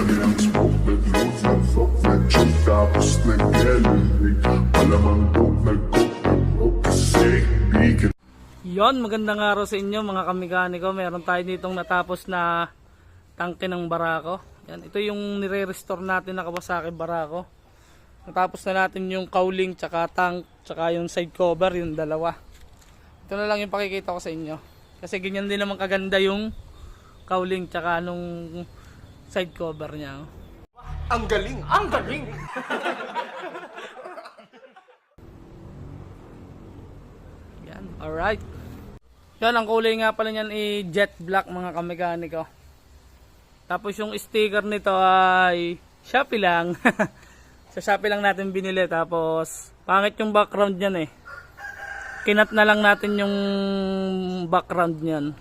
Dami ng smoke, nag-load, nag-fuck, nag-choke, tapos nag-elevate. Malamang dope, nag-coke, kasi bigyan. Yon, magandang araw sa inyo mga kamikaniko. Meron tayo ditong natapos na tangke ng barako. Yan, ito yung nire-restore natin na Kawasaki barako. Natapos na natin yung cowling, tsaka tank, tsaka yung side cover, yung dalawa. Ito na lang yung pakikita ko sa inyo. Kasi ganyan din naman kaganda yung cowling, tsaka nung side cover niya. Ang galing! Ang galing! Yan, alright. Yan, ang kulay nga pala niyan ay jet black mga kamekaniko. Tapos yung sticker nito ay Shopee lang. Sa Shopee lang natin binili. Tapos pangit yung background niyan eh. Kinat na lang natin yung background niyan.